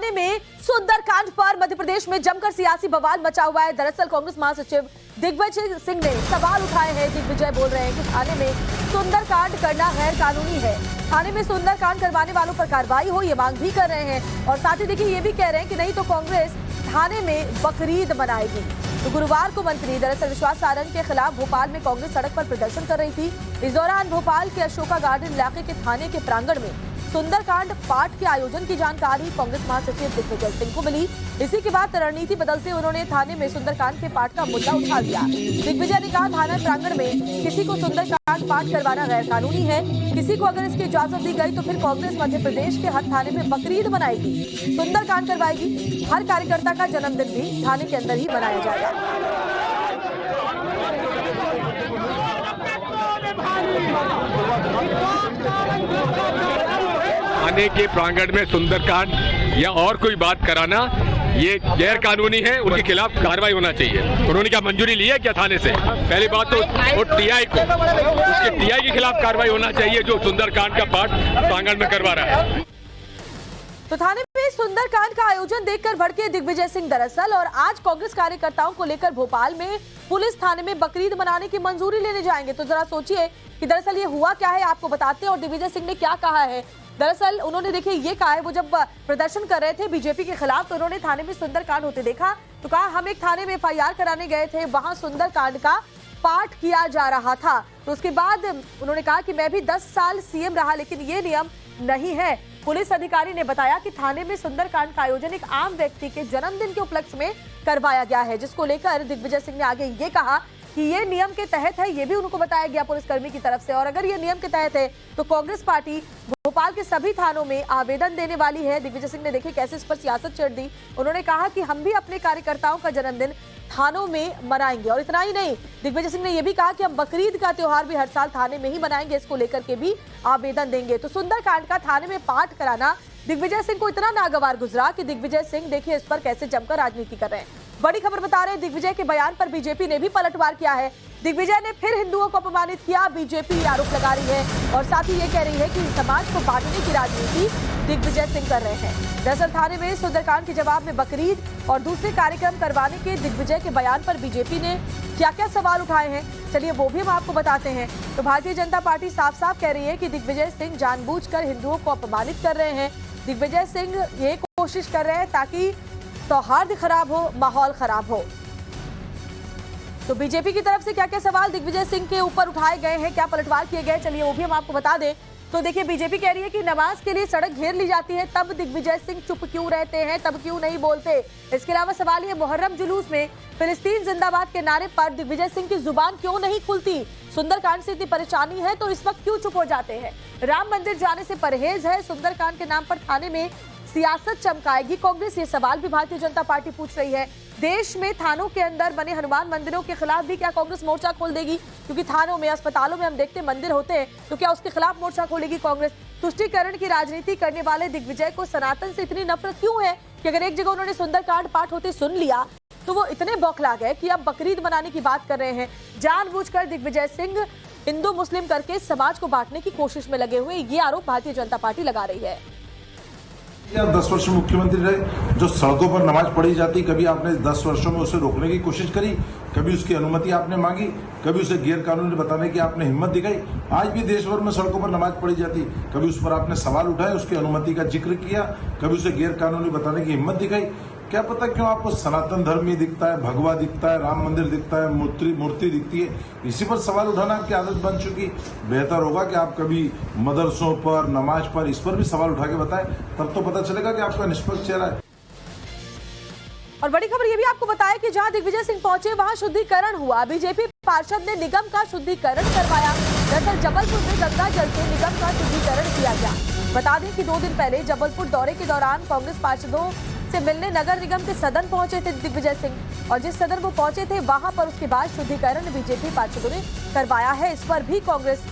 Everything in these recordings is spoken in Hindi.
थाने में सुंदरकांड पर मध्य प्रदेश में जमकर सियासी बवाल मचा हुआ है। दरअसल कांग्रेस महासचिव दिग्विजय सिंह ने सवाल उठाए हैं। दिग्विजय बोल रहे हैं कि थाने में सुंदरकांड करना गैर कानूनी है। थाने में सुंदरकांड करवाने वालों पर कार्रवाई हो, ये मांग भी कर रहे हैं। और साथ ही देखिए ये भी कह रहे हैं कि नहीं तो कांग्रेस थाने में बकरीद मनाएगी। तो गुरुवार को मंत्री दरअसल विश्वास सारंग के खिलाफ भोपाल में कांग्रेस सड़क पर प्रदर्शन कर रही थी। इस दौरान भोपाल के अशोका गार्डन इलाके के थाने के प्रांगण में सुंदरकांड पाठ के आयोजन की जानकारी कांग्रेस महासचिव दिग्विजय सिंह को मिली। इसी के बाद रणनीति बदलते उन्होंने थाने में सुंदरकांड के पाठ का मुद्दा उठा दिया। दिग्विजय ने कहा, थाना प्रांगण में किसी को सुंदरकांड पाठ करवाना गैर कानूनी है। किसी को अगर इसकी इजाजत दी गई तो फिर कांग्रेस मध्य प्रदेश के हर थाने में बकरीद मनाएगी, सुंदरकांड करवाएगी। हर कार्यकर्ता का जन्मदिन भी थाने के अंदर ही मनाया जाएगा। थाने के प्रांगण में सुंदरकांड या और कोई बात कराना ये गैर कानूनी है, उनके खिलाफ कार्रवाई होना चाहिए। उन्होंने क्या मंजूरी ली है क्या थाने से? पहली बात तो वो टीआई को, उसके टीआई के खिलाफ कार्रवाई होना चाहिए जो सुंदरकांड का पाठ प्रांगण में करवा रहा है। तो थाने में सुंदरकांड का आयोजन देखकर भड़के दिग्विजय सिंह दरअसल, और आज कांग्रेस कार्यकर्ताओं को लेकर भोपाल में पुलिस थाने में बकरीद मनाने की मंजूरी लेने जाएंगे। तो जरा सोचिए कि दरअसल ये हुआ क्या है, आपको बताते हैं। और दिग्विजय सिंह ने क्या कहा है, दरअसल उन्होंने देखिए ये कहा है, वो जब प्रदर्शन कर रहे थे बीजेपी के खिलाफ तो उन्होंने थाने में सुंदरकांड होते देखा। तो कहा, हम एक थाने में एफआईआर कराने गए थे, वहां सुंदरकांड का पाठ किया जा रहा था। तो उसके बाद उन्होंने कहा कि मैं भी 10 साल सीएम रहा, लेकिन ये नियम नहीं है। पुलिस अधिकारी ने बताया कि थाने में सुंदरकांड का आयोजन एक आम व्यक्ति के जन्मदिन के उपलक्ष्य में करवाया गया है, जिसको लेकर दिग्विजय सिंह ने आगे ये कहा कि ये नियम के तहत है। ये भी उनको बताया गया पुलिसकर्मी की तरफ से, और अगर ये नियम के तहत है तो कांग्रेस पार्टी भोपाल के सभी थानों में आवेदन देने वाली है। दिग्विजय सिंह ने देखिए कैसे इस पर सियासत छेड़ दी। उन्होंने कहा कि हम भी अपने कार्यकर्ताओं का जन्मदिन थानों में मनाएंगे। और इतना ही नहीं, दिग्विजय सिंह ने यह भी कहा कि हम बकरीद का त्योहार भी हर साल थाने में ही मनाएंगे, इसको लेकर के भी आवेदन देंगे। तो सुंदरकांड का थाने में पाठ कराना दिग्विजय सिंह को इतना नागवार गुजरा कि दिग्विजय सिंह देखिए इस पर कैसे जमकर राजनीति कर रहे हैं। बड़ी खबर बता रहे हैं, दिग्विजय के बयान पर बीजेपी ने भी पलटवार किया है। दिग्विजय ने फिर हिंदुओं को अपमानित किया, बीजेपी आरोप लगा रही है और साथ ही ये कह रही है कि समाज को बांटने की राजनीति दिग्विजय सिंह कर रहे हैं। दरअसल थाने में सुंदरकांड के जवाब में बकरीद और दूसरे कार्यक्रम करवाने के दिग्विजय के बयान पर बीजेपी ने क्या क्या सवाल उठाए हैं, चलिए वो भी हम आपको बताते हैं। तो भारतीय जनता पार्टी साफ साफ कह रही है कि दिग्विजय सिंह जानबूझकर हिंदुओं को अपमानित कर रहे हैं। दिग्विजय सिंह ये कोशिश कर रहे हैं ताकि सौहार्द खराब हो, माहौल खराब हो। तो बीजेपी की तरफ से क्या क्या सवाल दिग्विजय सिंह के ऊपर उठाए गए हैं, क्या पलटवार किए गए, चलिए वो भी हम आपको बता दें। तो देखिए बीजेपी कह रही है कि नमाज के लिए सड़क घेर ली जाती है, तब दिग्विजय सिंह चुप क्यों रहते हैं, तब क्यों नहीं बोलते। इसके अलावा सवाल ये, मुहर्रम जुलूस में फिलिस्तीन जिंदाबाद के नारे पर दिग्विजय सिंह की जुबान क्यों नहीं खुलती। सुंदरकांड से इतनी परेशानी है तो इस वक्त क्यों चुप हो जाते हैं। राम मंदिर जाने से परहेज है, सुंदरकांड के नाम पर थाने में सियासत चमकाएगी कांग्रेस, ये सवाल भी भारतीय जनता पार्टी पूछ रही है। देश में थानों के अंदर बने हनुमान मंदिरों के खिलाफ भी क्या कांग्रेस मोर्चा खोल देगी, क्योंकि थानों में अस्पतालों में हम देखते मंदिर होते हैं, तो क्या उसके खिलाफ मोर्चा खोलेगी कांग्रेस। तुष्टीकरण की राजनीति करने वाले दिग्विजय को सनातन से इतनी नफरत क्यों है कि अगर एक जगह उन्होंने सुंदरकांड पाठ होते सुन लिया तो वो इतने बौखला गए कि अब बकरीद मनाने की बात कर रहे हैं। जानबूझकर दिग्विजय सिंह हिंदू मुस्लिम करके समाज को बांटने की कोशिश में लगे हुए, ये आरोप भारतीय जनता पार्टी लगा रही है। 10 वर्ष मुख्यमंत्री रहे, जो सड़कों पर नमाज पढ़ी जाती, कभी आपने 10 वर्षों में उसे रोकने की कोशिश करी, कभी उसकी अनुमति आपने मांगी, कभी उसे गैर कानूनी बताने की आपने हिम्मत दिखाई। आज भी देश भर में सड़कों पर नमाज पढ़ी जाती, कभी उस पर आपने सवाल उठाए, उसकी अनुमति का जिक्र किया, कभी उसे गैर कानूनी बताने की हिम्मत दिखाई। क्या पता क्यों आपको सनातन धर्म ही दिखता है, भगवा दिखता है, राम मंदिर दिखता है, मूर्ति दिखती है, इसी पर सवाल उठाना आपकी आदत बन चुकी। बेहतर होगा कि आप कभी मदरसों पर, नमाज पर, इस पर भी सवाल उठा के बताएं, तब तो पता चलेगा कि आपका निष्पक्ष चेहरा है। और बड़ी खबर ये भी आपको बताया कि जहां दिग्विजय सिंह पहुंचे वहां शुद्धिकरण हुआ। बीजेपी पार्षद ने निगम का शुद्धिकरण करवाया। दरअसल जबलपुर में गंगा जल से निगम का शुद्धिकरण किया गया। बता दें कि 2 दिन पहले जबलपुर दौरे के दौरान कांग्रेस पार्षदों से मिलने नगर निगम के सदन पहुंचे थे दिग्विजय सिंह, और जिस सदन वो पहुंचे थे वहां पर उसके बाद शुद्धिकरण बीजेपी पार्षदों ने करवाया है। इस पर भी कांग्रेस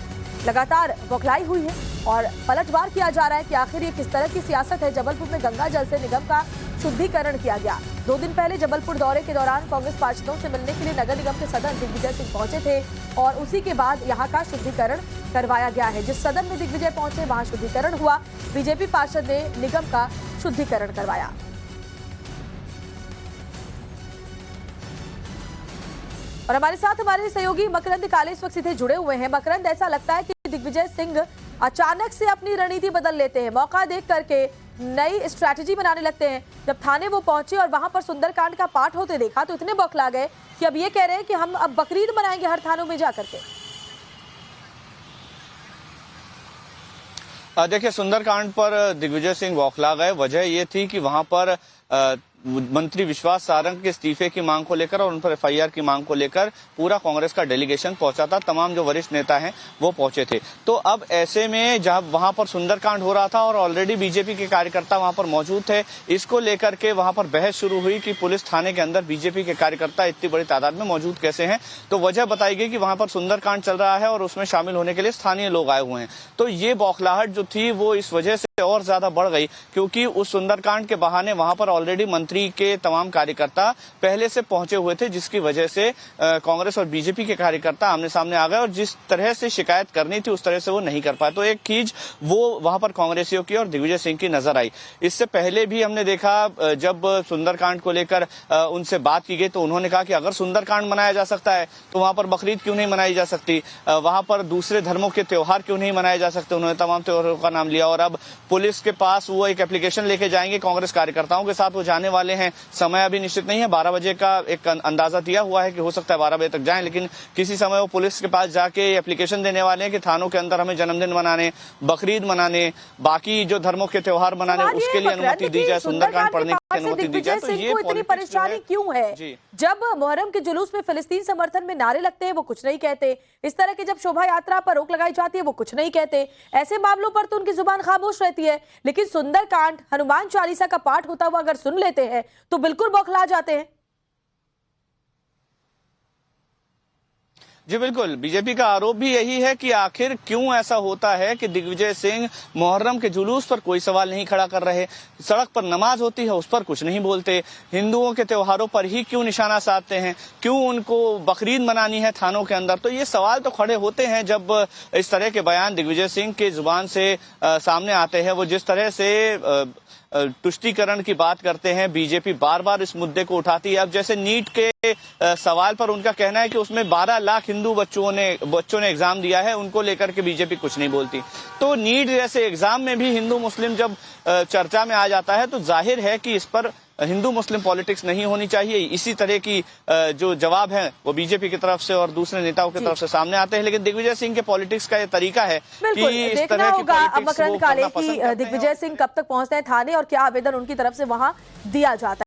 लगातार बौखलाई हुई है और पलटवार किया जा रहा है कि आखिर ये किस तरह की सियासत है। जबलपुर में गंगा जल से निगम का शुद्धिकरण किया गया। 2 दिन पहले जबलपुर दौरे के दौरान कांग्रेस पार्षदों से मिलने के लिए नगर निगम के सदन दिग्विजय सिंह पहुंचे थे और उसी के बाद यहां का शुद्धिकरण करवाया गया है। जिस सदन में दिग्विजय पहुंचे वहां शुद्धिकरण हुआ। बीजेपी पार्षद ने निगम का शुद्धिकरण करवाया। और हमारे साथ हमारे सहयोगी मकरंद काले इस वक्त सीधे जुड़े हुए हैं। मकरंद, ऐसा लगता है कि दिग्विजय सिंह अचानक से अपनी रणनीति बदल लेते हैं, मौका देख करके नई स्ट्रैटेजी बनाने लगते हैं। जब थाने वो पहुंचे और वहां पर सुंदरकांड का पाठ होते देखा तो इतने बौखला गए कि अब ये कह रहे हैं कि हम अब बकरीद मनाएंगे हर थानों में जाकर के। देखिए, सुंदरकांड पर दिग्विजय सिंह बौखला गए। वजह ये थी कि वहां पर मंत्री विश्वास सारंग के इस्तीफे की मांग को लेकर और उन पर एफआईआर की मांग को लेकर पूरा कांग्रेस का डेलीगेशन पहुंचा था। तमाम जो वरिष्ठ नेता हैं वो पहुंचे थे। तो अब ऐसे में जब वहां पर सुंदरकांड हो रहा था और ऑलरेडी बीजेपी के कार्यकर्ता वहां पर मौजूद थे, इसको लेकर के वहां पर बहस शुरू हुई कि पुलिस थाने के अंदर बीजेपी के कार्यकर्ता इतनी बड़ी तादाद में मौजूद कैसे हैं। तो वजह बताई गई कि वहां पर सुंदरकांड चल रहा है और उसमें शामिल होने के लिए स्थानीय लोग आए हुए हैं। तो ये बौखलाहट जो थी वो इस वजह से और ज्यादा बढ़ गई, क्योंकि उस सुंदरकांड के बहाने वहां पर ऑलरेडी मंत्री के तमाम कार्यकर्ता पहले से पहुंचे हुए थे, जिसकी वजह से कांग्रेस और बीजेपी के कार्यकर्ता आमने सामने आ गए और जिस तरह से शिकायत करनी थी उस तरह से वो नहीं कर पाए। तो एक खींच वो वहां पर कांग्रेसियों की और दिग्विजय सिंह की नजर आई। इससे पहले भी हमने देखा, जब सुंदरकांड को लेकर उनसे बात की गई तो उन्होंने कहा कि अगर सुंदरकांड मनाया जा सकता है तो वहां पर बकरीद क्यों नहीं मनाई जा सकती, वहां पर दूसरे धर्मों के त्योहार क्यों नहीं मनाए जा सकते। उन्होंने तमाम त्योहारों का नाम लिया और अब पुलिस के पास वो एक एप्लीकेशन लेके जाएंगे। कांग्रेस कार्यकर्ताओं के साथ वो जाने वाले हैं। समय अभी निश्चित नहीं है, 12 बजे का एक अंदाजा दिया हुआ है कि हो सकता है 12 बजे तक जाएं, लेकिन किसी समय वो पुलिस के पास जाके एप्लीकेशन देने वाले हैं कि थानों के अंदर हमें जन्मदिन मनाने, बकरीद मनाने, बाकी जो धर्मों के त्योहार मनाने उसके लिए अनुमति दी जाए, सुंदरकांड पढ़ने की अनुमति दी जाए। तो ये इतनी परेशानी क्यों है? जब मुहर्रम के जुलूस में फिलिस्तीन समर्थन में नारे लगते हैं वो कुछ नहीं कहते, इस तरह के जब शोभा यात्रा पर रोक लगाई जाती है वो कुछ नहीं कहते। ऐसे मामलों पर तो उनकी जुबान खामोश रहती है, लेकिन सुंदरकांड, हनुमान चालीसा का पाठ होता हुआ अगर सुन लेते हैं तो बिल्कुल बौखला जाते हैं। जी बिल्कुल, बीजेपी का आरोप भी यही है कि आखिर क्यों ऐसा होता है कि दिग्विजय सिंह मुहर्रम के जुलूस पर कोई सवाल नहीं खड़ा कर रहे, सड़क पर नमाज होती है उस पर कुछ नहीं बोलते, हिंदुओं के त्योहारों पर ही क्यों निशाना साधते हैं, क्यों उनको बकरीद मनानी है थानों के अंदर। तो ये सवाल तो खड़े होते हैं जब इस तरह के बयान दिग्विजय सिंह के जुबान से सामने आते हैं। वो जिस तरह से तुष्टीकरण की बात करते हैं, बीजेपी बार बार इस मुद्दे को उठाती है। अब जैसे नीट के सवाल पर उनका कहना है कि उसमें 12 लाख हिंदू बच्चों ने एग्जाम दिया है, उनको लेकर के बीजेपी कुछ नहीं बोलती। तो नीट जैसे एग्जाम में भी हिंदू मुस्लिम जब चर्चा में आ जाता है तो जाहिर है कि इस पर हिंदू मुस्लिम पॉलिटिक्स नहीं होनी चाहिए। इसी तरह की जो जवाब है वो बीजेपी की तरफ से और दूसरे नेताओं की तरफ से सामने आते हैं। लेकिन दिग्विजय सिंह के पॉलिटिक्स का ये तरीका है कि इस तरह की पॉलिटिक्स वो करना पसंद करते हैं। दिग्विजय सिंह कब तक पहुंचते हैं थाने और क्या आवेदन उनकी तरफ से वहां दिया जाता है।